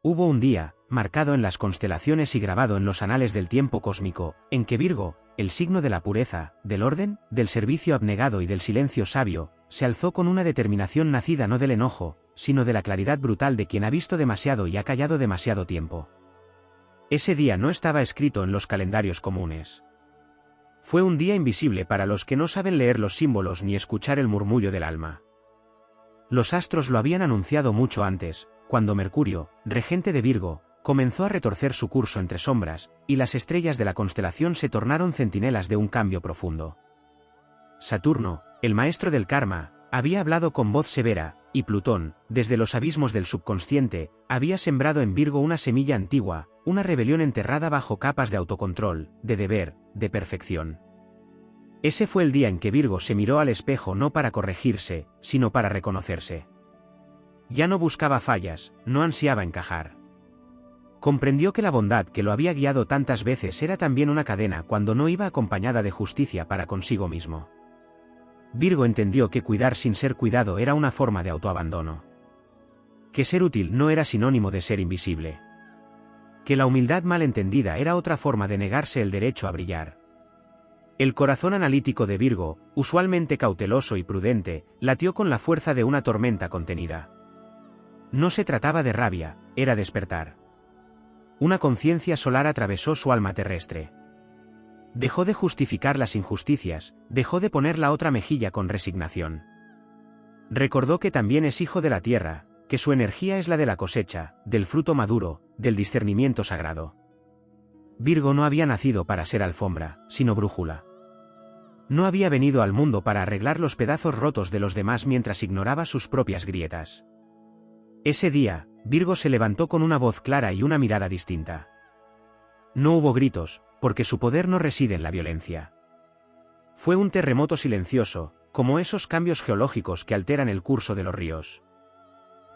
Hubo un día, marcado en las constelaciones y grabado en los anales del tiempo cósmico, en que Virgo, el signo de la pureza, del orden, del servicio abnegado y del silencio sabio, se alzó con una determinación nacida no del enojo, sino de la claridad brutal de quien ha visto demasiado y ha callado demasiado tiempo. Ese día no estaba escrito en los calendarios comunes. Fue un día invisible para los que no saben leer los símbolos ni escuchar el murmullo del alma. Los astros lo habían anunciado mucho antes, cuando Mercurio, regente de Virgo, comenzó a retorcer su curso entre sombras, y las estrellas de la constelación se tornaron centinelas de un cambio profundo. Saturno, el maestro del karma, había hablado con voz severa, y Plutón, desde los abismos del subconsciente, había sembrado en Virgo una semilla antigua, una rebelión enterrada bajo capas de autocontrol, de deber, de perfección. Ese fue el día en que Virgo se miró al espejo no para corregirse, sino para reconocerse. Ya no buscaba fallas, no ansiaba encajar. Comprendió que la bondad que lo había guiado tantas veces era también una cadena cuando no iba acompañada de justicia para consigo mismo. Virgo entendió que cuidar sin ser cuidado era una forma de autoabandono. Que ser útil no era sinónimo de ser invisible. Que la humildad mal entendida era otra forma de negarse el derecho a brillar. El corazón analítico de Virgo, usualmente cauteloso y prudente, latió con la fuerza de una tormenta contenida. No se trataba de rabia, era despertar. Una conciencia solar atravesó su alma terrestre. Dejó de justificar las injusticias, dejó de poner la otra mejilla con resignación. Recordó que también es hijo de la tierra, que su energía es la de la cosecha, del fruto maduro, del discernimiento sagrado. Virgo no había nacido para ser alfombra, sino brújula. No había venido al mundo para arreglar los pedazos rotos de los demás mientras ignoraba sus propias grietas. Ese día, Virgo se levantó con una voz clara y una mirada distinta. No hubo gritos, porque su poder no reside en la violencia. Fue un terremoto silencioso, como esos cambios geológicos que alteran el curso de los ríos.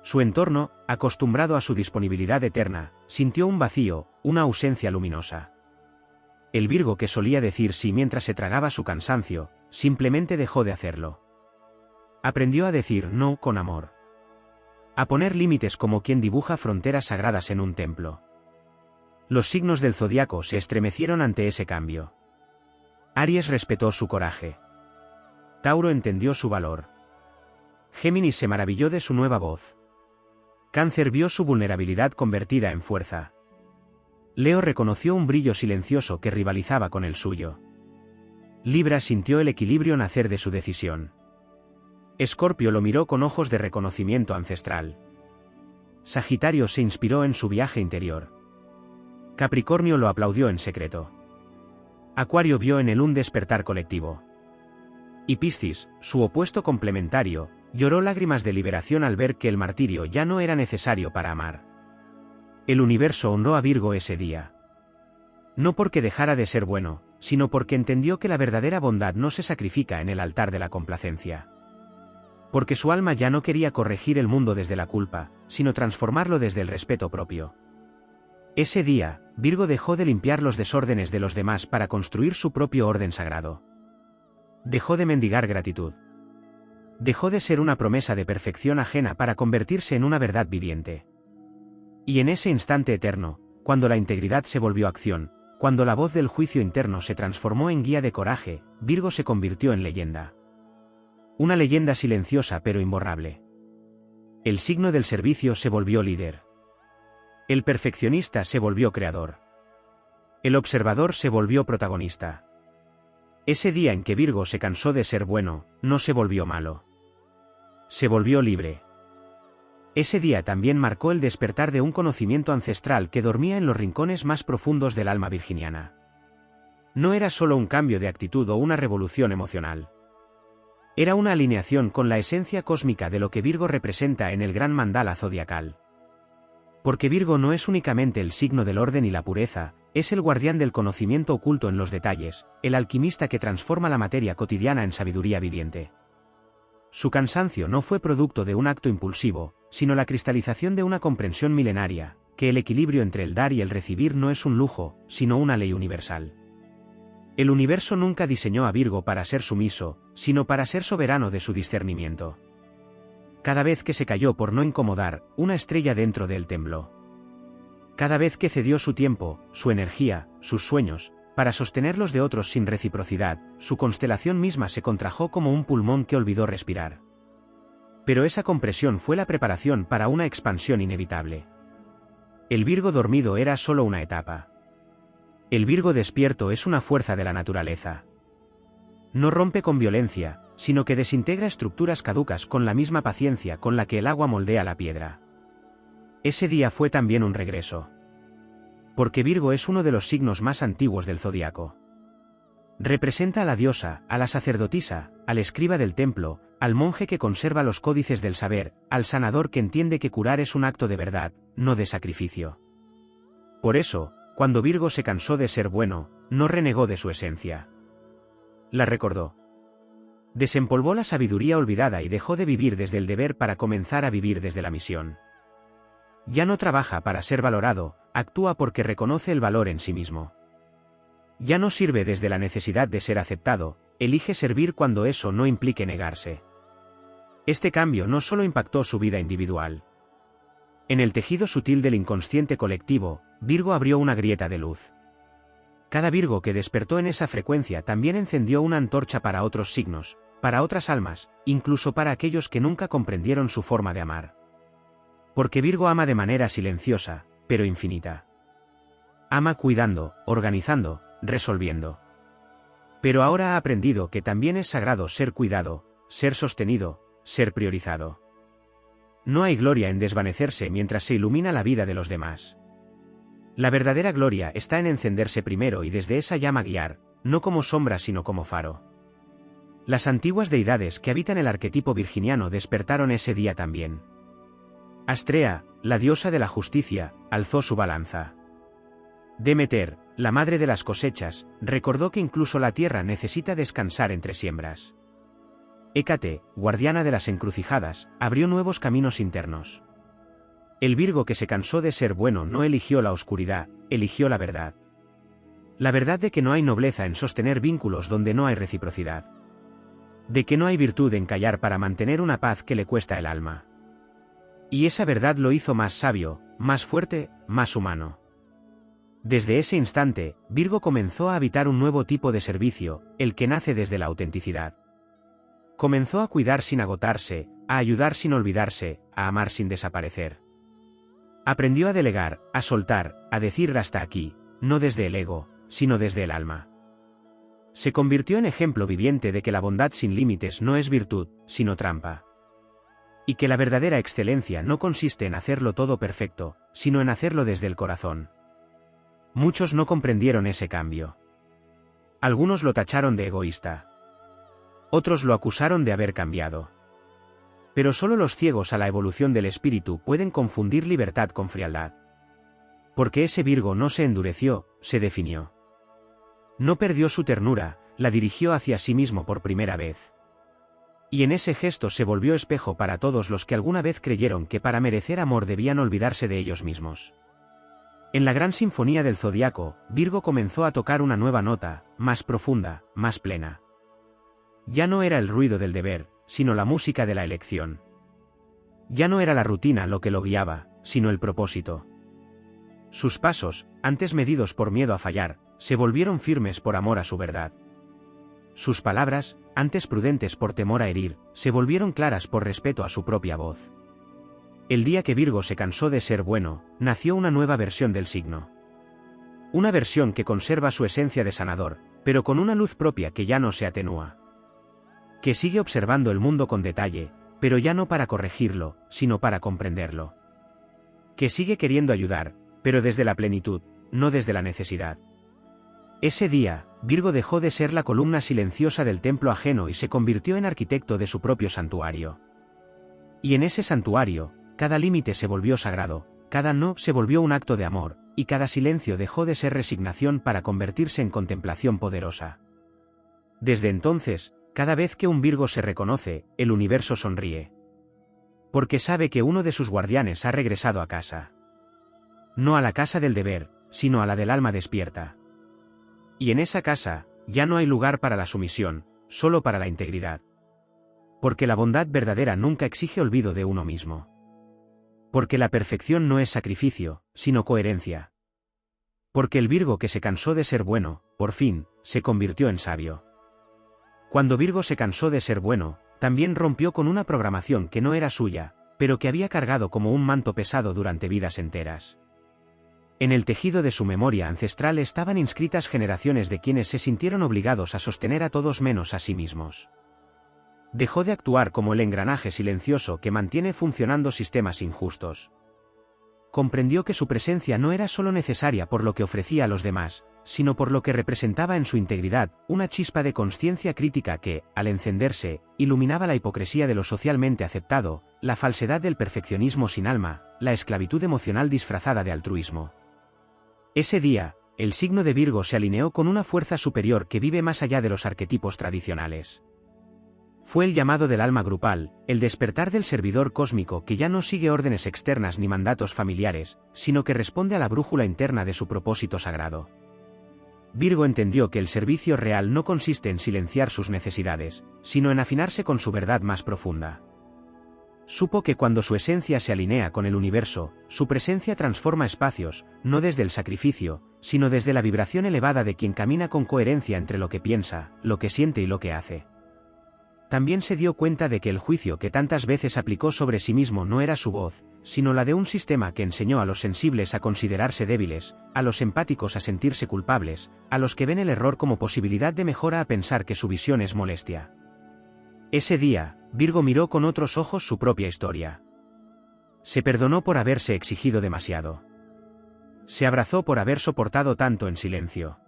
Su entorno, acostumbrado a su disponibilidad eterna, sintió un vacío, una ausencia luminosa. El Virgo que solía decir sí mientras se tragaba su cansancio, simplemente dejó de hacerlo. Aprendió a decir no con amor. A poner límites como quien dibuja fronteras sagradas en un templo. Los signos del zodiaco se estremecieron ante ese cambio. Aries respetó su coraje. Tauro entendió su valor. Géminis se maravilló de su nueva voz. Cáncer vio su vulnerabilidad convertida en fuerza. Leo reconoció un brillo silencioso que rivalizaba con el suyo. Libra sintió el equilibrio nacer de su decisión. Escorpio lo miró con ojos de reconocimiento ancestral. Sagitario se inspiró en su viaje interior. Capricornio lo aplaudió en secreto. Acuario vio en él un despertar colectivo. Y Piscis, su opuesto complementario, lloró lágrimas de liberación al ver que el martirio ya no era necesario para amar. El universo honró a Virgo ese día. No porque dejara de ser bueno, sino porque entendió que la verdadera bondad no se sacrifica en el altar de la complacencia. Porque su alma ya no quería corregir el mundo desde la culpa, sino transformarlo desde el respeto propio. Ese día, Virgo dejó de limpiar los desórdenes de los demás para construir su propio orden sagrado. Dejó de mendigar gratitud. Dejó de ser una promesa de perfección ajena para convertirse en una verdad viviente. Y en ese instante eterno, cuando la integridad se volvió acción, cuando la voz del juicio interno se transformó en guía de coraje, Virgo se convirtió en leyenda. Una leyenda silenciosa pero imborrable. El signo del servicio se volvió líder. El perfeccionista se volvió creador. El observador se volvió protagonista. Ese día en que Virgo se cansó de ser bueno, no se volvió malo. Se volvió libre. Ese día también marcó el despertar de un conocimiento ancestral que dormía en los rincones más profundos del alma virginiana. No era solo un cambio de actitud o una revolución emocional. Era una alineación con la esencia cósmica de lo que Virgo representa en el gran mandala zodiacal. Porque Virgo no es únicamente el signo del orden y la pureza, es el guardián del conocimiento oculto en los detalles, el alquimista que transforma la materia cotidiana en sabiduría viviente. Su cansancio no fue producto de un acto impulsivo, sino la cristalización de una comprensión milenaria, que el equilibrio entre el dar y el recibir no es un lujo, sino una ley universal. El universo nunca diseñó a Virgo para ser sumiso, sino para ser soberano de su discernimiento. Cada vez que se cayó por no incomodar, una estrella dentro de él tembló. Cada vez que cedió su tiempo, su energía, sus sueños, para sostener los de otros sin reciprocidad, su constelación misma se contrajo como un pulmón que olvidó respirar. Pero esa compresión fue la preparación para una expansión inevitable. El Virgo dormido era solo una etapa. El Virgo despierto es una fuerza de la naturaleza. No rompe con violencia, sino que desintegra estructuras caducas con la misma paciencia con la que el agua moldea la piedra. Ese día fue también un regreso. Porque Virgo es uno de los signos más antiguos del zodiaco. Representa a la diosa, a la sacerdotisa, al escriba del templo, al monje que conserva los códices del saber, al sanador que entiende que curar es un acto de verdad, no de sacrificio. Por eso, cuando Virgo se cansó de ser bueno, no renegó de su esencia. La recordó. Desempolvó la sabiduría olvidada y dejó de vivir desde el deber para comenzar a vivir desde la misión. Ya no trabaja para ser valorado, actúa porque reconoce el valor en sí mismo. Ya no sirve desde la necesidad de ser aceptado, elige servir cuando eso no implique negarse. Este cambio no solo impactó su vida individual. En el tejido sutil del inconsciente colectivo, Virgo abrió una grieta de luz. Cada Virgo que despertó en esa frecuencia también encendió una antorcha para otros signos, para otras almas, incluso para aquellos que nunca comprendieron su forma de amar. Porque Virgo ama de manera silenciosa, pero infinita. Ama cuidando, organizando, resolviendo. Pero ahora ha aprendido que también es sagrado ser cuidado, ser sostenido, ser priorizado. No hay gloria en desvanecerse mientras se ilumina la vida de los demás. La verdadera gloria está en encenderse primero y desde esa llama guiar, no como sombra sino como faro. Las antiguas deidades que habitan el arquetipo virginiano despertaron ese día también. Astrea, la diosa de la justicia, alzó su balanza. Demeter, la madre de las cosechas, recordó que incluso la tierra necesita descansar entre siembras. Hécate, guardiana de las encrucijadas, abrió nuevos caminos internos. El Virgo que se cansó de ser bueno no eligió la oscuridad, eligió la verdad. La verdad de que no hay nobleza en sostener vínculos donde no hay reciprocidad. De que no hay virtud en callar para mantener una paz que le cuesta el alma. Y esa verdad lo hizo más sabio, más fuerte, más humano. Desde ese instante, Virgo comenzó a habitar un nuevo tipo de servicio, el que nace desde la autenticidad. Comenzó a cuidar sin agotarse, a ayudar sin olvidarse, a amar sin desaparecer. Aprendió a delegar, a soltar, a decir hasta aquí, no desde el ego, sino desde el alma. Se convirtió en ejemplo viviente de que la bondad sin límites no es virtud, sino trampa. Y que la verdadera excelencia no consiste en hacerlo todo perfecto, sino en hacerlo desde el corazón. Muchos no comprendieron ese cambio. Algunos lo tacharon de egoísta. Otros lo acusaron de haber cambiado. Pero solo los ciegos a la evolución del espíritu pueden confundir libertad con frialdad. Porque ese Virgo no se endureció, se definió. No perdió su ternura, la dirigió hacia sí mismo por primera vez. Y en ese gesto se volvió espejo para todos los que alguna vez creyeron que para merecer amor debían olvidarse de ellos mismos. En la gran sinfonía del zodiaco, Virgo comenzó a tocar una nueva nota, más profunda, más plena. Ya no era el ruido del deber, sino la música de la elección. Ya no era la rutina lo que lo guiaba, sino el propósito. Sus pasos, antes medidos por miedo a fallar, se volvieron firmes por amor a su verdad. Sus palabras, antes prudentes por temor a herir, se volvieron claras por respeto a su propia voz. El día que Virgo se cansó de ser bueno, nació una nueva versión del signo. Una versión que conserva su esencia de sanador, pero con una luz propia que ya no se atenúa. Que sigue observando el mundo con detalle, pero ya no para corregirlo, sino para comprenderlo. Que sigue queriendo ayudar, pero desde la plenitud, no desde la necesidad. Ese día, Virgo dejó de ser la columna silenciosa del templo ajeno y se convirtió en arquitecto de su propio santuario. Y en ese santuario, cada límite se volvió sagrado, cada no se volvió un acto de amor, y cada silencio dejó de ser resignación para convertirse en contemplación poderosa. Desde entonces, cada vez que un Virgo se reconoce, el universo sonríe. Porque sabe que uno de sus guardianes ha regresado a casa. No a la casa del deber, sino a la del alma despierta. Y en esa casa, ya no hay lugar para la sumisión, solo para la integridad. Porque la bondad verdadera nunca exige olvido de uno mismo. Porque la perfección no es sacrificio, sino coherencia. Porque el Virgo que se cansó de ser bueno, por fin, se convirtió en sabio. Cuando Virgo se cansó de ser bueno, también rompió con una programación que no era suya, pero que había cargado como un manto pesado durante vidas enteras. En el tejido de su memoria ancestral estaban inscritas generaciones de quienes se sintieron obligados a sostener a todos menos a sí mismos. Dejó de actuar como el engranaje silencioso que mantiene funcionando sistemas injustos. Comprendió que su presencia no era solo necesaria por lo que ofrecía a los demás, sino por lo que representaba en su integridad, una chispa de conciencia crítica que, al encenderse, iluminaba la hipocresía de lo socialmente aceptado, la falsedad del perfeccionismo sin alma, la esclavitud emocional disfrazada de altruismo. Ese día, el signo de Virgo se alineó con una fuerza superior que vive más allá de los arquetipos tradicionales. Fue el llamado del alma grupal, el despertar del servidor cósmico que ya no sigue órdenes externas ni mandatos familiares, sino que responde a la brújula interna de su propósito sagrado. Virgo entendió que el servicio real no consiste en silenciar sus necesidades, sino en afinarse con su verdad más profunda. Supo que cuando su esencia se alinea con el universo, su presencia transforma espacios, no desde el sacrificio, sino desde la vibración elevada de quien camina con coherencia entre lo que piensa, lo que siente y lo que hace. También se dio cuenta de que el juicio que tantas veces aplicó sobre sí mismo no era su voz, sino la de un sistema que enseñó a los sensibles a considerarse débiles, a los empáticos a sentirse culpables, a los que ven el error como posibilidad de mejora a pensar que su visión es molestia. Ese día, Virgo miró con otros ojos su propia historia. Se perdonó por haberse exigido demasiado. Se abrazó por haber soportado tanto en silencio.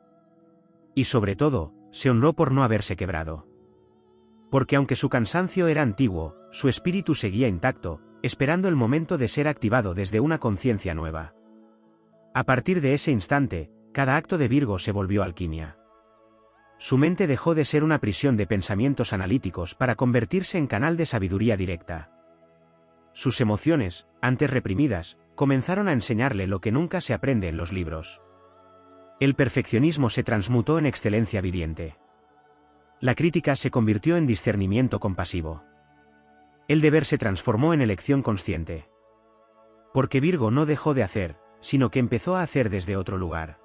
Y sobre todo, se honró por no haberse quebrado. Porque aunque su cansancio era antiguo, su espíritu seguía intacto, esperando el momento de ser activado desde una conciencia nueva. A partir de ese instante, cada acto de Virgo se volvió alquimia. Su mente dejó de ser una prisión de pensamientos analíticos para convertirse en canal de sabiduría directa. Sus emociones, antes reprimidas, comenzaron a enseñarle lo que nunca se aprende en los libros. El perfeccionismo se transmutó en excelencia viviente. La crítica se convirtió en discernimiento compasivo. El deber se transformó en elección consciente. Porque Virgo no dejó de hacer, sino que empezó a hacer desde otro lugar.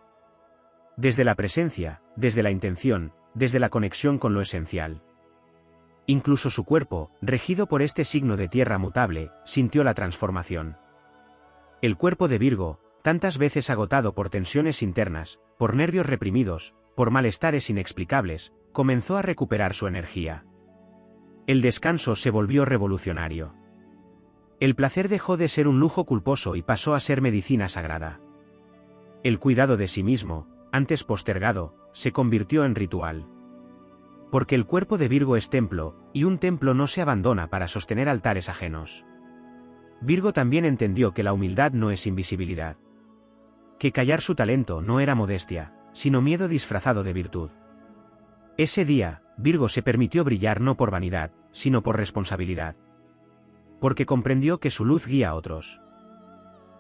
Desde la presencia, desde la intención, desde la conexión con lo esencial. Incluso su cuerpo, regido por este signo de tierra mutable, sintió la transformación. El cuerpo de Virgo, tantas veces agotado por tensiones internas, por nervios reprimidos, por malestares inexplicables, comenzó a recuperar su energía. El descanso se volvió revolucionario. El placer dejó de ser un lujo culposo y pasó a ser medicina sagrada. El cuidado de sí mismo, antes postergado, se convirtió en ritual. Porque el cuerpo de Virgo es templo, y un templo no se abandona para sostener altares ajenos. Virgo también entendió que la humildad no es invisibilidad. Que callar su talento no era modestia, sino miedo disfrazado de virtud. Ese día, Virgo se permitió brillar no por vanidad, sino por responsabilidad. Porque comprendió que su luz guía a otros.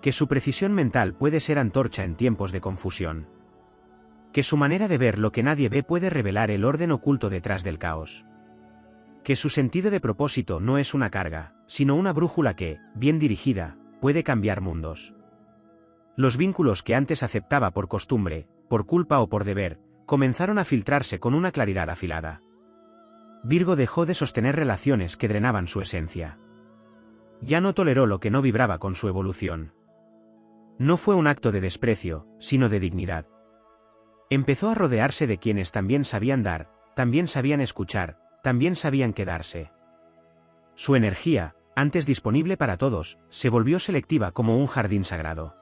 Que su precisión mental puede ser antorcha en tiempos de confusión. Que su manera de ver lo que nadie ve puede revelar el orden oculto detrás del caos. Que su sentido de propósito no es una carga, sino una brújula que, bien dirigida, puede cambiar mundos. Los vínculos que antes aceptaba por costumbre, por culpa o por deber, comenzaron a filtrarse con una claridad afilada. Virgo dejó de sostener relaciones que drenaban su esencia. Ya no toleró lo que no vibraba con su evolución. No fue un acto de desprecio, sino de dignidad. Empezó a rodearse de quienes también sabían dar, también sabían escuchar, también sabían quedarse. Su energía, antes disponible para todos, se volvió selectiva como un jardín sagrado.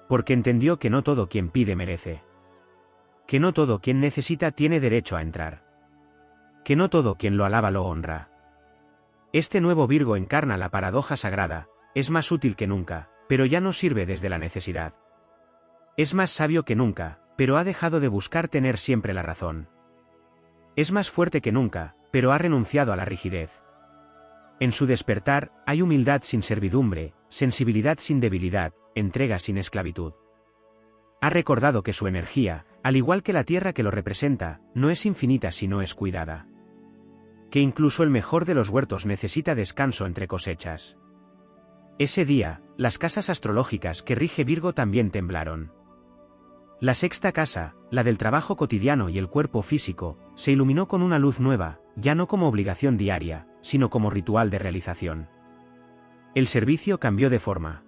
Porque entendió que no todo quien pide merece. Que no todo quien necesita tiene derecho a entrar. Que no todo quien lo alaba lo honra. Este nuevo Virgo encarna la paradoja sagrada, es más útil que nunca, pero ya no sirve desde la necesidad. Es más sabio que nunca, pero ha dejado de buscar tener siempre la razón. Es más fuerte que nunca, pero ha renunciado a la rigidez. En su despertar, hay humildad sin servidumbre, sensibilidad sin debilidad, entrega sin esclavitud. Ha recordado que su energía, al igual que la tierra que lo representa, no es infinita sino es cuidada. Que incluso el mejor de los huertos necesita descanso entre cosechas. Ese día, las casas astrológicas que rige Virgo también temblaron. La sexta casa, la del trabajo cotidiano y el cuerpo físico, se iluminó con una luz nueva, ya no como obligación diaria, sino como ritual de realización. El servicio cambió de forma.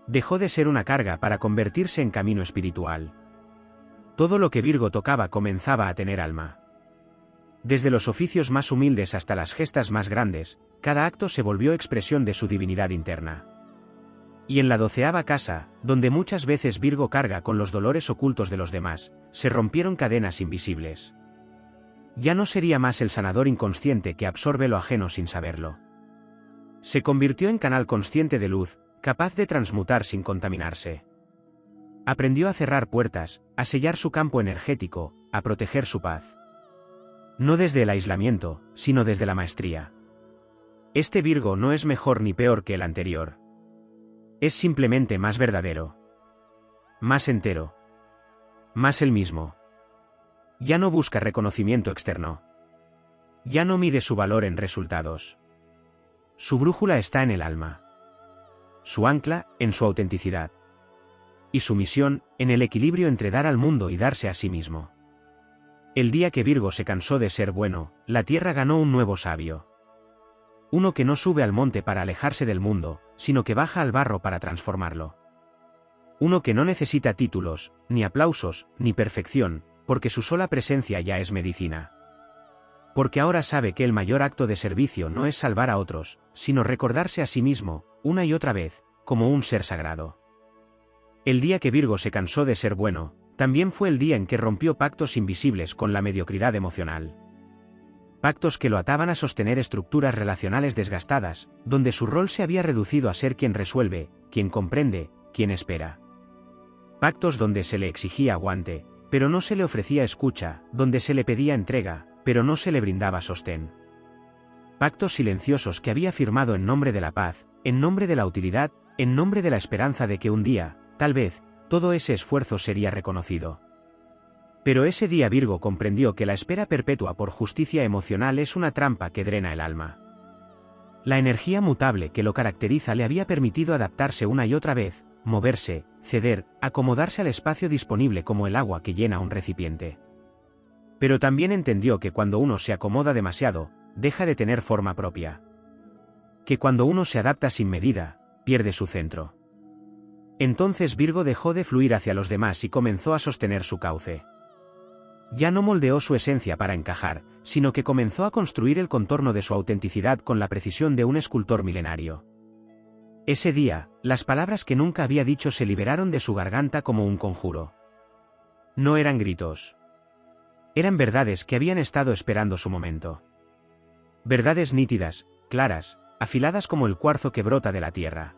Dejó de ser una carga para convertirse en camino espiritual. Todo lo que Virgo tocaba comenzaba a tener alma. Desde los oficios más humildes hasta las gestas más grandes, cada acto se volvió expresión de su divinidad interna. Y en la 12ª casa, donde muchas veces Virgo carga con los dolores ocultos de los demás, se rompieron cadenas invisibles. Ya no sería más el sanador inconsciente que absorbe lo ajeno sin saberlo. Se convirtió en canal consciente de luz, capaz de transmutar sin contaminarse. Aprendió a cerrar puertas, a sellar su campo energético, a proteger su paz. No desde el aislamiento, sino desde la maestría. Este Virgo no es mejor ni peor que el anterior. Es simplemente más verdadero. Más entero. Más el mismo. Ya no busca reconocimiento externo. Ya no mide su valor en resultados. Su brújula está en el alma. Su ancla, en su autenticidad. Y su misión, en el equilibrio entre dar al mundo y darse a sí mismo. El día que Virgo se cansó de ser bueno, la tierra ganó un nuevo sabio. Uno que no sube al monte para alejarse del mundo, sino que baja al barro para transformarlo. Uno que no necesita títulos, ni aplausos, ni perfección, porque su sola presencia ya es medicina. Porque ahora sabe que el mayor acto de servicio no es salvar a otros, sino recordarse a sí mismo, una y otra vez, como un ser sagrado. El día que Virgo se cansó de ser bueno, también fue el día en que rompió pactos invisibles con la mediocridad emocional. Pactos que lo ataban a sostener estructuras relacionales desgastadas, donde su rol se había reducido a ser quien resuelve, quien comprende, quien espera. Pactos donde se le exigía aguante, pero no se le ofrecía escucha, donde se le pedía entrega, pero no se le brindaba sostén. Pactos silenciosos que había firmado en nombre de la paz, en nombre de la utilidad, en nombre de la esperanza de que un día, tal vez, todo ese esfuerzo sería reconocido. Pero ese día Virgo comprendió que la espera perpetua por justicia emocional es una trampa que drena el alma. La energía mutable que lo caracteriza le había permitido adaptarse una y otra vez, moverse, ceder, acomodarse al espacio disponible como el agua que llena un recipiente. Pero también entendió que cuando uno se acomoda demasiado, deja de tener forma propia. Que cuando uno se adapta sin medida, pierde su centro. Entonces Virgo dejó de fluir hacia los demás y comenzó a sostener su cauce. Ya no moldeó su esencia para encajar, sino que comenzó a construir el contorno de su autenticidad con la precisión de un escultor milenario. Ese día, las palabras que nunca había dicho se liberaron de su garganta como un conjuro. No eran gritos. Eran verdades que habían estado esperando su momento. Verdades nítidas, claras, afiladas como el cuarzo que brota de la tierra.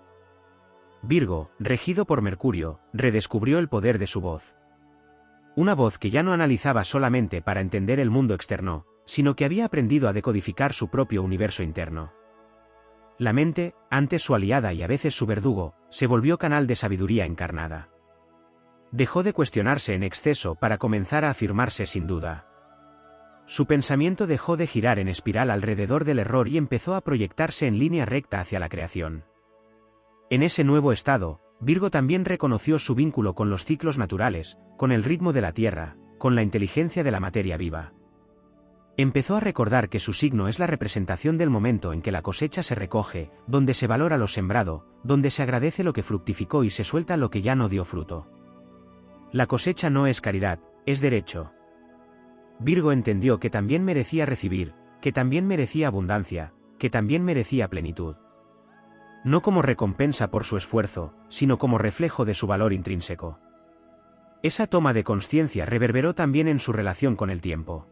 Virgo, regido por Mercurio, redescubrió el poder de su voz. Una voz que ya no analizaba solamente para entender el mundo externo, sino que había aprendido a decodificar su propio universo interno. La mente, antes su aliada y a veces su verdugo, se volvió canal de sabiduría encarnada. Dejó de cuestionarse en exceso para comenzar a afirmarse sin duda. Su pensamiento dejó de girar en espiral alrededor del error y empezó a proyectarse en línea recta hacia la creación. En ese nuevo estado, Virgo también reconoció su vínculo con los ciclos naturales, con el ritmo de la tierra, con la inteligencia de la materia viva. Empezó a recordar que su signo es la representación del momento en que la cosecha se recoge, donde se valora lo sembrado, donde se agradece lo que fructificó y se suelta lo que ya no dio fruto. La cosecha no es caridad, es derecho. Virgo entendió que también merecía recibir, que también merecía abundancia, que también merecía plenitud. No como recompensa por su esfuerzo, sino como reflejo de su valor intrínseco. Esa toma de conciencia reverberó también en su relación con el tiempo.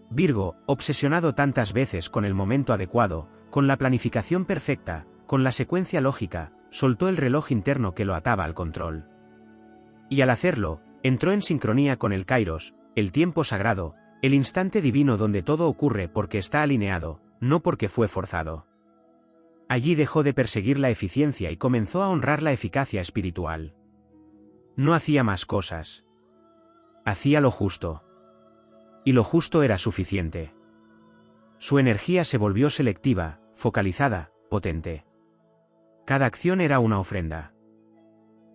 Virgo, obsesionado tantas veces con el momento adecuado, con la planificación perfecta, con la secuencia lógica, soltó el reloj interno que lo ataba al control. Y al hacerlo, entró en sincronía con el Kairos, el tiempo sagrado, el instante divino donde todo ocurre porque está alineado, no porque fue forzado. Allí dejó de perseguir la eficiencia y comenzó a honrar la eficacia espiritual. No hacía más cosas. Hacía lo justo. Y lo justo era suficiente. Su energía se volvió selectiva, focalizada, potente. Cada acción era una ofrenda.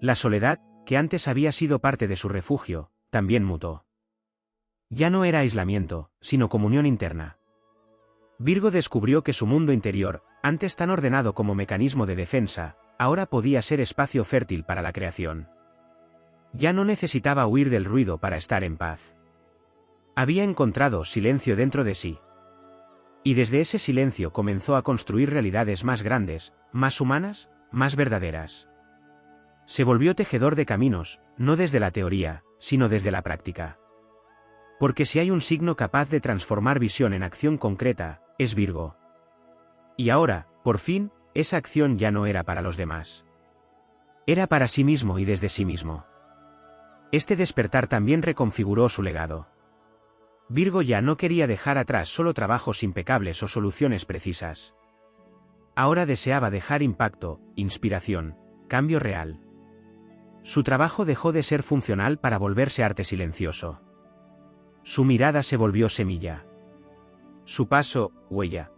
La soledad, que antes había sido parte de su refugio, también mutó. Ya no era aislamiento, sino comunión interna. Virgo descubrió que su mundo interior, antes tan ordenado como mecanismo de defensa, ahora podía ser espacio fértil para la creación. Ya no necesitaba huir del ruido para estar en paz. Había encontrado silencio dentro de sí. Y desde ese silencio comenzó a construir realidades más grandes, más humanas, más verdaderas. Se volvió tejedor de caminos, no desde la teoría, sino desde la práctica. Porque si hay un signo capaz de transformar visión en acción concreta, es Virgo. Y ahora, por fin, esa acción ya no era para los demás. Era para sí mismo y desde sí mismo. Este despertar también reconfiguró su legado. Virgo ya no quería dejar atrás solo trabajos impecables o soluciones precisas. Ahora deseaba dejar impacto, inspiración, cambio real. Su trabajo dejó de ser funcional para volverse arte silencioso. Su mirada se volvió semilla. Su paso, huella.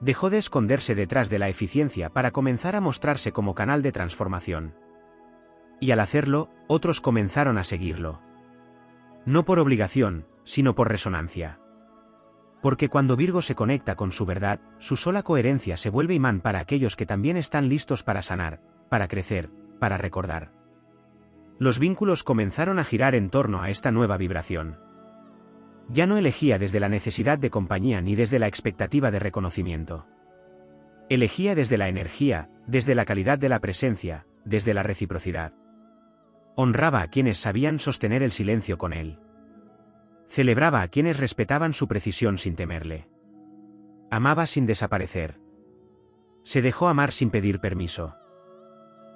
Dejó de esconderse detrás de la eficiencia para comenzar a mostrarse como canal de transformación. Y al hacerlo, otros comenzaron a seguirlo. No por obligación, sino por resonancia. Porque cuando Virgo se conecta con su verdad, su sola coherencia se vuelve imán para aquellos que también están listos para sanar, para crecer, para recordar. Los vínculos comenzaron a girar en torno a esta nueva vibración. Ya no elegía desde la necesidad de compañía ni desde la expectativa de reconocimiento. Elegía desde la energía, desde la calidad de la presencia, desde la reciprocidad. Honraba a quienes sabían sostener el silencio con él. Celebraba a quienes respetaban su precisión sin temerle. Amaba sin desaparecer. Se dejó amar sin pedir permiso.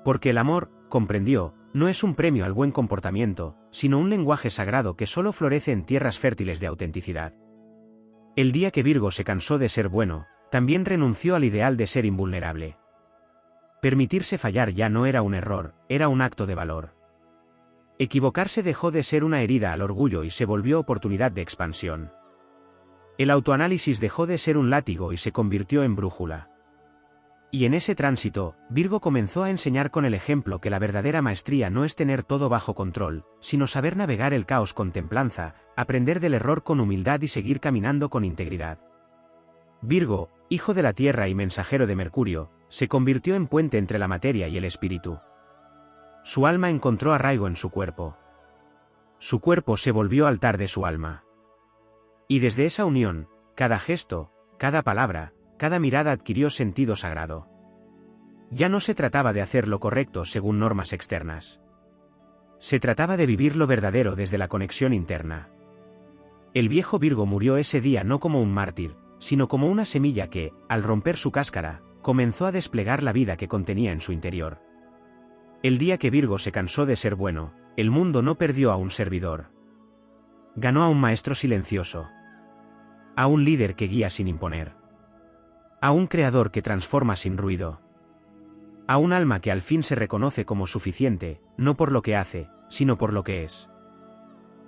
Porque el amor, comprendió, no es un premio al buen comportamiento, sino un lenguaje sagrado que solo florece en tierras fértiles de autenticidad. El día que Virgo se cansó de ser bueno, también renunció al ideal de ser invulnerable. Permitirse fallar ya no era un error, era un acto de valor. Equivocarse dejó de ser una herida al orgullo y se volvió oportunidad de expansión. El autoanálisis dejó de ser un látigo y se convirtió en brújula. Y en ese tránsito, Virgo comenzó a enseñar con el ejemplo que la verdadera maestría no es tener todo bajo control, sino saber navegar el caos con templanza, aprender del error con humildad y seguir caminando con integridad. Virgo, hijo de la Tierra y mensajero de Mercurio, se convirtió en puente entre la materia y el espíritu. Su alma encontró arraigo en su cuerpo. Su cuerpo se volvió altar de su alma. Y desde esa unión, cada gesto, cada palabra, cada mirada adquirió sentido sagrado. Ya no se trataba de hacer lo correcto según normas externas. Se trataba de vivir lo verdadero desde la conexión interna. El viejo Virgo murió ese día no como un mártir, sino como una semilla que, al romper su cáscara, comenzó a desplegar la vida que contenía en su interior. El día que Virgo se cansó de ser bueno, el mundo no perdió a un servidor. Ganó a un maestro silencioso. A un líder que guía sin imponer. A un creador que transforma sin ruido. A un alma que al fin se reconoce como suficiente, no por lo que hace, sino por lo que es.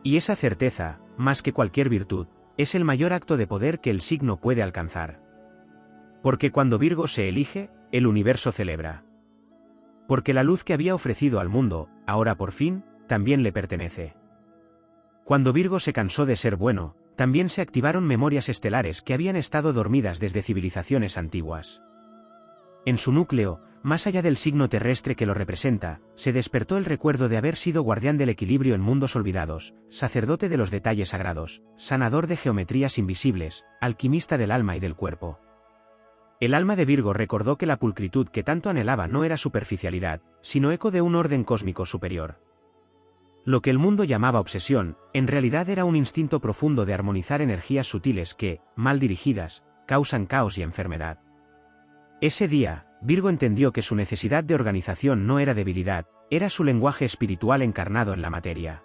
Y esa certeza, más que cualquier virtud, es el mayor acto de poder que el signo puede alcanzar. Porque cuando Virgo se elige, el universo celebra. Porque la luz que había ofrecido al mundo, ahora por fin, también le pertenece. Cuando Virgo se cansó de ser bueno, también se activaron memorias estelares que habían estado dormidas desde civilizaciones antiguas. En su núcleo, más allá del signo terrestre que lo representa, se despertó el recuerdo de haber sido guardián del equilibrio en mundos olvidados, sacerdote de los detalles sagrados, sanador de geometrías invisibles, alquimista del alma y del cuerpo. El alma de Virgo recordó que la pulcritud que tanto anhelaba no era superficialidad, sino eco de un orden cósmico superior. Lo que el mundo llamaba obsesión, en realidad era un instinto profundo de armonizar energías sutiles que, mal dirigidas, causan caos y enfermedad. Ese día, Virgo entendió que su necesidad de organización no era debilidad, era su lenguaje espiritual encarnado en la materia.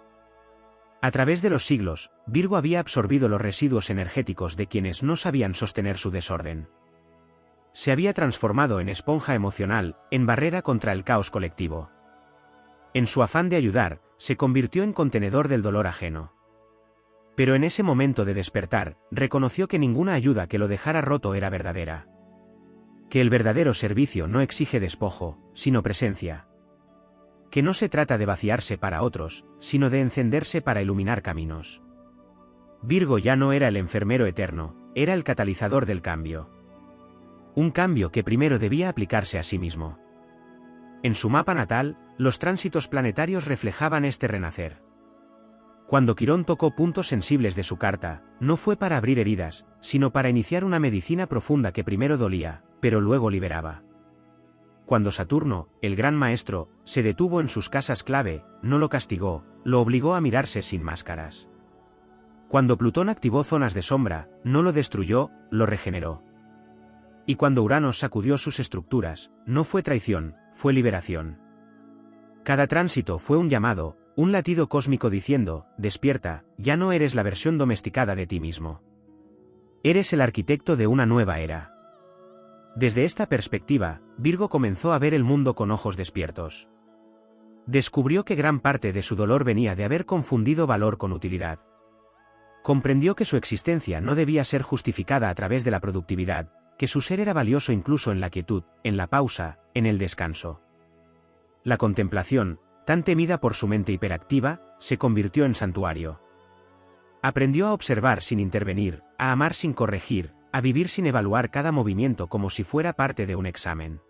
A través de los siglos, Virgo había absorbido los residuos energéticos de quienes no sabían sostener su desorden. Se había transformado en esponja emocional, en barrera contra el caos colectivo. En su afán de ayudar, se convirtió en contenedor del dolor ajeno. Pero en ese momento de despertar, reconoció que ninguna ayuda que lo dejara roto era verdadera. que el verdadero servicio no exige despojo, sino presencia. Que no se trata de vaciarse para otros, sino de encenderse para iluminar caminos. Virgo ya no era el enfermero eterno, era el catalizador del cambio. Un cambio que primero debía aplicarse a sí mismo. En su mapa natal, los tránsitos planetarios reflejaban este renacer. Cuando Quirón tocó puntos sensibles de su carta, no fue para abrir heridas, sino para iniciar una medicina profunda que primero dolía, pero luego liberaba. Cuando Saturno, el gran maestro, se detuvo en sus casas clave, no lo castigó, lo obligó a mirarse sin máscaras. Cuando Plutón activó zonas de sombra, no lo destruyó, lo regeneró. Y cuando Urano sacudió sus estructuras, no fue traición, fue liberación. Cada tránsito fue un llamado, un latido cósmico diciendo, despierta, ya no eres la versión domesticada de ti mismo. Eres el arquitecto de una nueva era. Desde esta perspectiva, Virgo comenzó a ver el mundo con ojos despiertos. Descubrió que gran parte de su dolor venía de haber confundido valor con utilidad. Comprendió que su existencia no debía ser justificada a través de la productividad, que su ser era valioso incluso en la quietud, en la pausa, en el descanso. La contemplación, tan temida por su mente hiperactiva, se convirtió en santuario. Aprendió a observar sin intervenir, a amar sin corregir, a vivir sin evaluar cada movimiento como si fuera parte de un examen.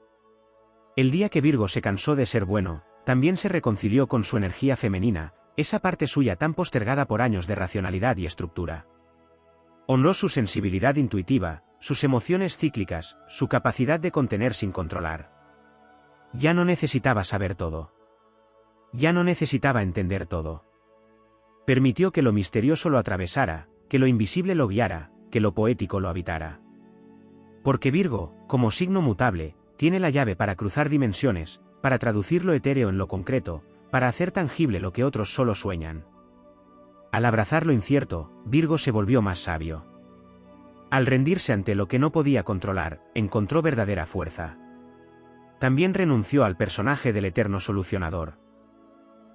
El día que Virgo se cansó de ser bueno, también se reconcilió con su energía femenina, esa parte suya tan postergada por años de racionalidad y estructura. Honró su sensibilidad intuitiva, sus emociones cíclicas, su capacidad de contener sin controlar. Ya no necesitaba saber todo. Ya no necesitaba entender todo. Permitió que lo misterioso lo atravesara, que lo invisible lo guiara, que lo poético lo habitara. Porque Virgo, como signo mutable, tiene la llave para cruzar dimensiones, para traducir lo etéreo en lo concreto, para hacer tangible lo que otros solo sueñan. Al abrazar lo incierto, Virgo se volvió más sabio. Al rendirse ante lo que no podía controlar, encontró verdadera fuerza. También renunció al personaje del eterno solucionador.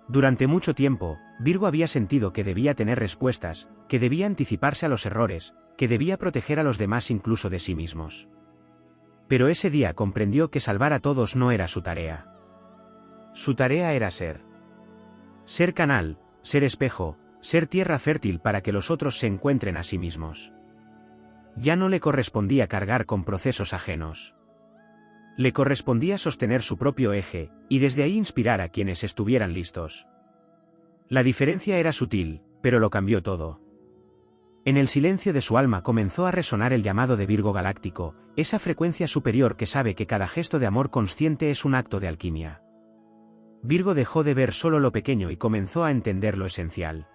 Durante mucho tiempo, Virgo había sentido que debía tener respuestas, que debía anticiparse a los errores, que debía proteger a los demás incluso de sí mismos. Pero ese día comprendió que salvar a todos no era su tarea. Su tarea era ser. Ser canal, ser espejo, ser tierra fértil para que los otros se encuentren a sí mismos. Ya no le correspondía cargar con procesos ajenos. Le correspondía sostener su propio eje, y desde ahí inspirar a quienes estuvieran listos. La diferencia era sutil, pero lo cambió todo. En el silencio de su alma comenzó a resonar el llamado de Virgo galáctico, esa frecuencia superior que sabe que cada gesto de amor consciente es un acto de alquimia. Virgo dejó de ver solo lo pequeño y comenzó a entender lo esencial.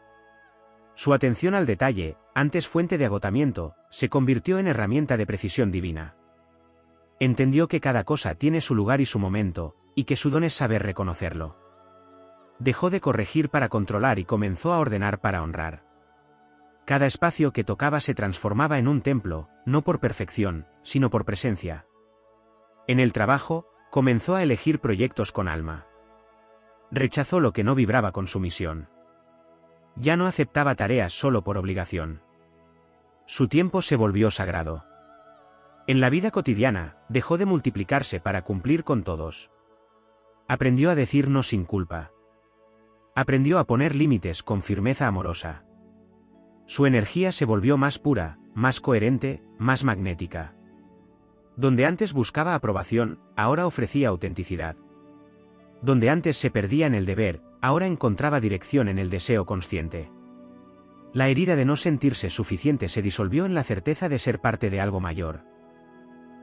Su atención al detalle, antes fuente de agotamiento, se convirtió en herramienta de precisión divina. Entendió que cada cosa tiene su lugar y su momento, y que su don es saber reconocerlo. Dejó de corregir para controlar y comenzó a ordenar para honrar. Cada espacio que tocaba se transformaba en un templo, no por perfección, sino por presencia. En el trabajo, comenzó a elegir proyectos con alma. Rechazó lo que no vibraba con su misión. Ya no aceptaba tareas solo por obligación. Su tiempo se volvió sagrado. En la vida cotidiana, dejó de multiplicarse para cumplir con todos. Aprendió a decir no sin culpa. Aprendió a poner límites con firmeza amorosa. Su energía se volvió más pura, más coherente, más magnética. Donde antes buscaba aprobación, ahora ofrecía autenticidad. Donde antes se perdía en el deber, ahora encontraba dirección en el deseo consciente. La herida de no sentirse suficiente se disolvió en la certeza de ser parte de algo mayor.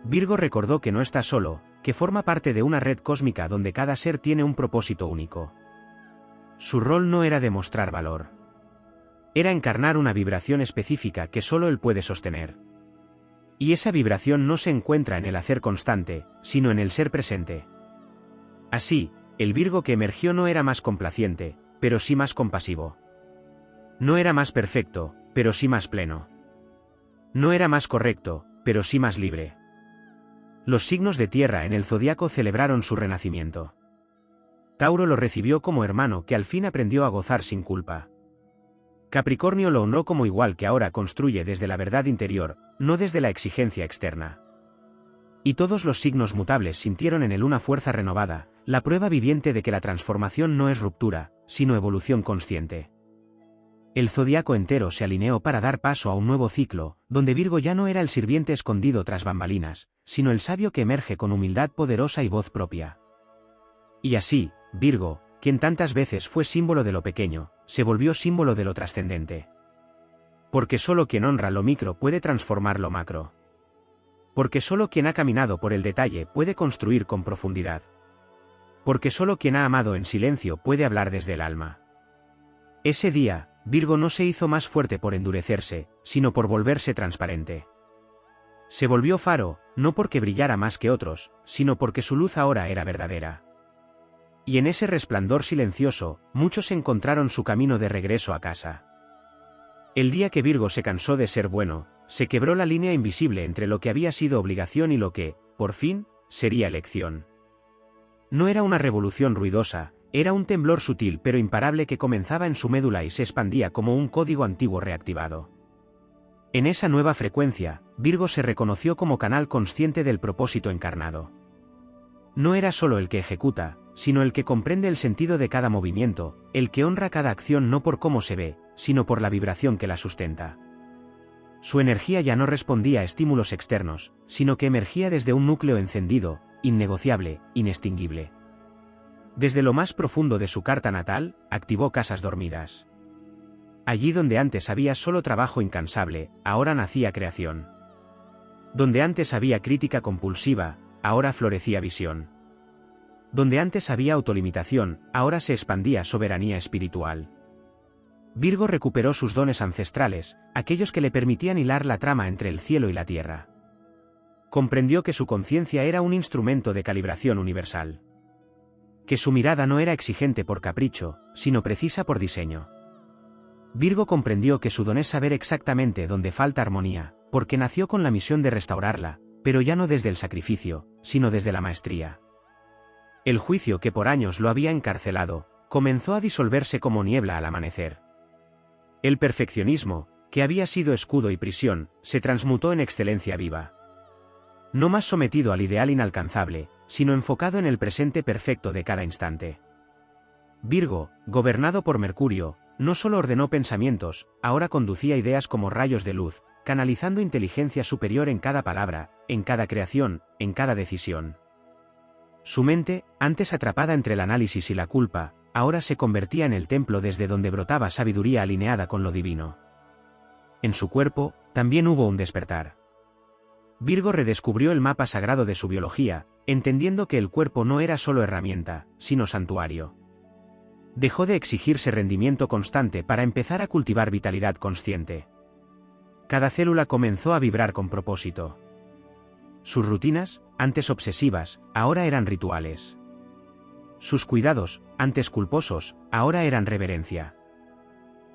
Virgo recordó que no está solo, que forma parte de una red cósmica donde cada ser tiene un propósito único. Su rol no era demostrar valor. Era encarnar una vibración específica que solo él puede sostener. Y esa vibración no se encuentra en el hacer constante, sino en el ser presente. Así, el Virgo que emergió no era más complaciente, pero sí más compasivo. No era más perfecto, pero sí más pleno. No era más correcto, pero sí más libre. Los signos de tierra en el zodiaco celebraron su renacimiento. Tauro lo recibió como hermano que al fin aprendió a gozar sin culpa. Capricornio lo honró como igual que ahora construye desde la verdad interior, no desde la exigencia externa. Y todos los signos mutables sintieron en él una fuerza renovada, la prueba viviente de que la transformación no es ruptura, sino evolución consciente. El zodiaco entero se alineó para dar paso a un nuevo ciclo, donde Virgo ya no era el sirviente escondido tras bambalinas, sino el sabio que emerge con humildad poderosa y voz propia. Y así, Virgo, quien tantas veces fue símbolo de lo pequeño, se volvió símbolo de lo trascendente. Porque solo quien honra lo micro puede transformar lo macro. Porque solo quien ha caminado por el detalle puede construir con profundidad. Porque solo quien ha amado en silencio puede hablar desde el alma. Ese día, Virgo no se hizo más fuerte por endurecerse, sino por volverse transparente. Se volvió faro, no porque brillara más que otros, sino porque su luz ahora era verdadera. Y en ese resplandor silencioso, muchos encontraron su camino de regreso a casa. El día que Virgo se cansó de ser bueno, se quebró la línea invisible entre lo que había sido obligación y lo que, por fin, sería elección. No era una revolución ruidosa, era un temblor sutil pero imparable que comenzaba en su médula y se expandía como un código antiguo reactivado. En esa nueva frecuencia, Virgo se reconoció como canal consciente del propósito encarnado. No era solo el que ejecuta, sino el que comprende el sentido de cada movimiento, el que honra cada acción no por cómo se ve, sino por la vibración que la sustenta. Su energía ya no respondía a estímulos externos, sino que emergía desde un núcleo encendido, innegociable, inextinguible. Desde lo más profundo de su carta natal, activó casas dormidas. Allí donde antes había solo trabajo incansable, ahora nacía creación. Donde antes había crítica compulsiva, ahora florecía visión. Donde antes había autolimitación, ahora se expandía soberanía espiritual. Virgo recuperó sus dones ancestrales, aquellos que le permitían hilar la trama entre el cielo y la tierra. Comprendió que su conciencia era un instrumento de calibración universal. Que su mirada no era exigente por capricho, sino precisa por diseño. Virgo comprendió que su don es saber exactamente dónde falta armonía, porque nació con la misión de restaurarla, pero ya no desde el sacrificio, sino desde la maestría. El juicio que por años lo había encarcelado, comenzó a disolverse como niebla al amanecer. El perfeccionismo, que había sido escudo y prisión, se transmutó en excelencia viva. No más sometido al ideal inalcanzable, sino enfocado en el presente perfecto de cada instante. Virgo, gobernado por Mercurio, no solo ordenó pensamientos, ahora conducía ideas como rayos de luz, canalizando inteligencia superior en cada palabra, en cada creación, en cada decisión. Su mente, antes atrapada entre el análisis y la culpa, ahora se convertía en el templo desde donde brotaba sabiduría alineada con lo divino. En su cuerpo, también hubo un despertar. Virgo redescubrió el mapa sagrado de su biología, entendiendo que el cuerpo no era solo herramienta, sino santuario. Dejó de exigirse rendimiento constante para empezar a cultivar vitalidad consciente. Cada célula comenzó a vibrar con propósito. Sus rutinas, antes obsesivas, ahora eran rituales. Sus cuidados, antes culposos, ahora eran reverencia.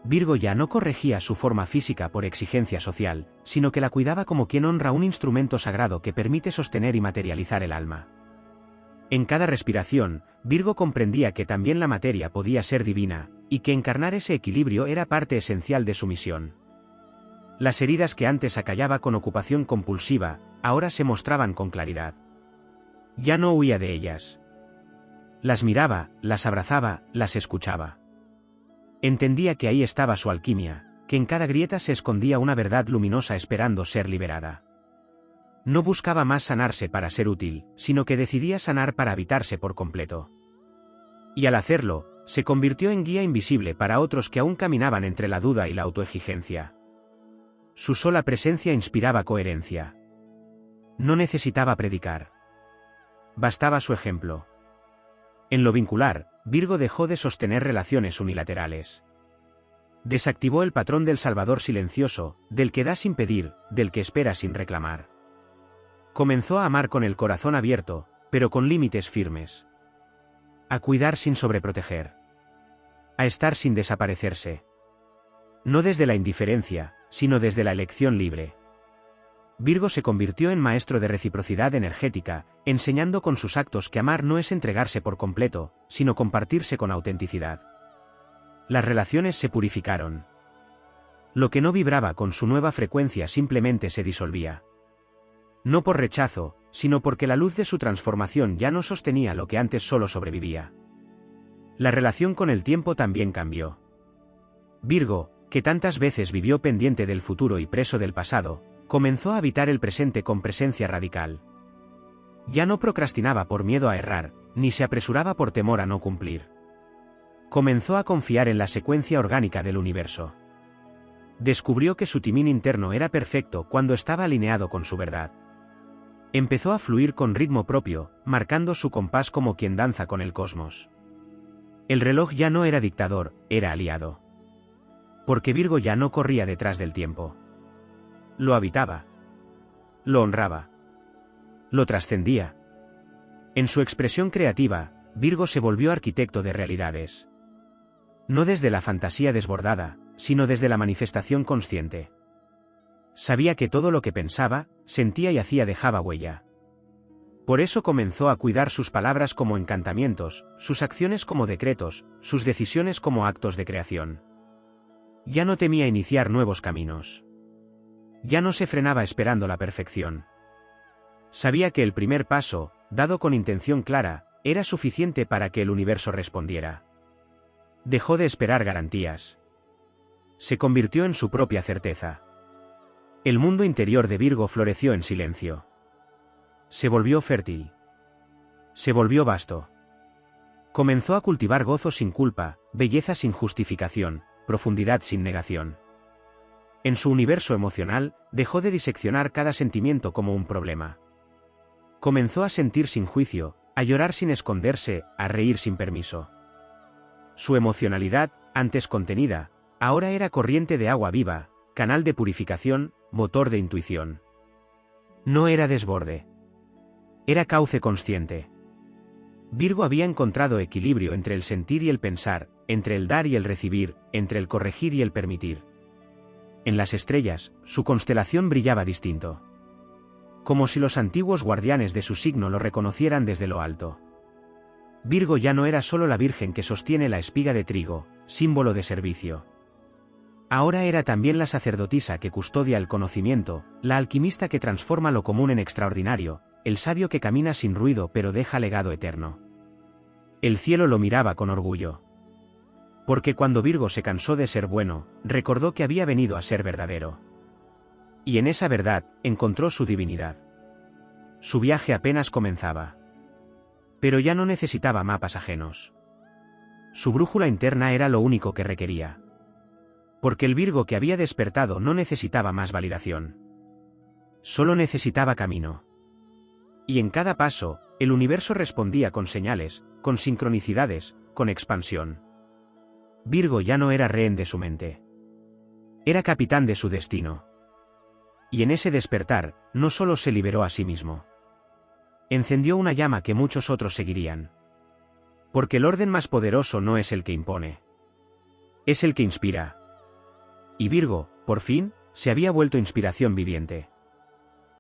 Virgo ya no corregía su forma física por exigencia social, sino que la cuidaba como quien honra un instrumento sagrado que permite sostener y materializar el alma. En cada respiración, Virgo comprendía que también la materia podía ser divina, y que encarnar ese equilibrio era parte esencial de su misión. Las heridas que antes acallaba con ocupación compulsiva, ahora se mostraban con claridad. Ya no huía de ellas. Las miraba, las abrazaba, las escuchaba. Entendía que ahí estaba su alquimia, que en cada grieta se escondía una verdad luminosa esperando ser liberada. No buscaba más sanarse para ser útil, sino que decidía sanar para habitarse por completo. Y al hacerlo, se convirtió en guía invisible para otros que aún caminaban entre la duda y la autoexigencia. Su sola presencia inspiraba coherencia. No necesitaba predicar. Bastaba su ejemplo. En lo vincular, Virgo dejó de sostener relaciones unilaterales. Desactivó el patrón del salvador silencioso, del que da sin pedir, del que espera sin reclamar. Comenzó a amar con el corazón abierto, pero con límites firmes. A cuidar sin sobreproteger. A estar sin desaparecerse. No desde la indiferencia, sino desde la elección libre. Virgo se convirtió en maestro de reciprocidad energética, enseñando con sus actos que amar no es entregarse por completo, sino compartirse con autenticidad. Las relaciones se purificaron. Lo que no vibraba con su nueva frecuencia simplemente se disolvía. No por rechazo, sino porque la luz de su transformación ya no sostenía lo que antes solo sobrevivía. La relación con el tiempo también cambió. Virgo, que tantas veces vivió pendiente del futuro y preso del pasado, comenzó a habitar el presente con presencia radical. Ya no procrastinaba por miedo a errar, ni se apresuraba por temor a no cumplir. Comenzó a confiar en la secuencia orgánica del universo. Descubrió que su timón interno era perfecto cuando estaba alineado con su verdad. Empezó a fluir con ritmo propio, marcando su compás como quien danza con el cosmos. El reloj ya no era dictador, era aliado. Porque Virgo ya no corría detrás del tiempo. Lo habitaba. Lo honraba. Lo trascendía. En su expresión creativa, Virgo se volvió arquitecto de realidades. No desde la fantasía desbordada, sino desde la manifestación consciente. Sabía que todo lo que pensaba, sentía y hacía dejaba huella. Por eso comenzó a cuidar sus palabras como encantamientos, sus acciones como decretos, sus decisiones como actos de creación. Ya no temía iniciar nuevos caminos. Ya no se frenaba esperando la perfección. Sabía que el primer paso, dado con intención clara, era suficiente para que el universo respondiera. Dejó de esperar garantías. Se convirtió en su propia certeza. El mundo interior de Virgo floreció en silencio. Se volvió fértil. Se volvió vasto. Comenzó a cultivar gozo sin culpa, belleza sin justificación, profundidad sin negación. En su universo emocional, dejó de diseccionar cada sentimiento como un problema. Comenzó a sentir sin juicio, a llorar sin esconderse, a reír sin permiso. Su emocionalidad, antes contenida, ahora era corriente de agua viva, canal de purificación, motor de intuición. No era desborde. Era cauce consciente. Virgo había encontrado equilibrio entre el sentir y el pensar, entre el dar y el recibir, entre el corregir y el permitir. En las estrellas, su constelación brillaba distinto. Como si los antiguos guardianes de su signo lo reconocieran desde lo alto. Virgo ya no era solo la virgen que sostiene la espiga de trigo, símbolo de servicio. Ahora era también la sacerdotisa que custodia el conocimiento, la alquimista que transforma lo común en extraordinario, el sabio que camina sin ruido pero deja legado eterno. El cielo lo miraba con orgullo. Porque cuando Virgo se cansó de ser bueno, recordó que había venido a ser verdadero. Y en esa verdad, encontró su divinidad. Su viaje apenas comenzaba. Pero ya no necesitaba mapas ajenos. Su brújula interna era lo único que requería. Porque el Virgo que había despertado no necesitaba más validación. Solo necesitaba camino. Y en cada paso, el universo respondía con señales, con sincronicidades, con expansión. Virgo ya no era rehén de su mente. Era capitán de su destino. Y en ese despertar, no solo se liberó a sí mismo. Encendió una llama que muchos otros seguirían. Porque el orden más poderoso no es el que impone. Es el que inspira. Y Virgo, por fin, se había vuelto inspiración viviente.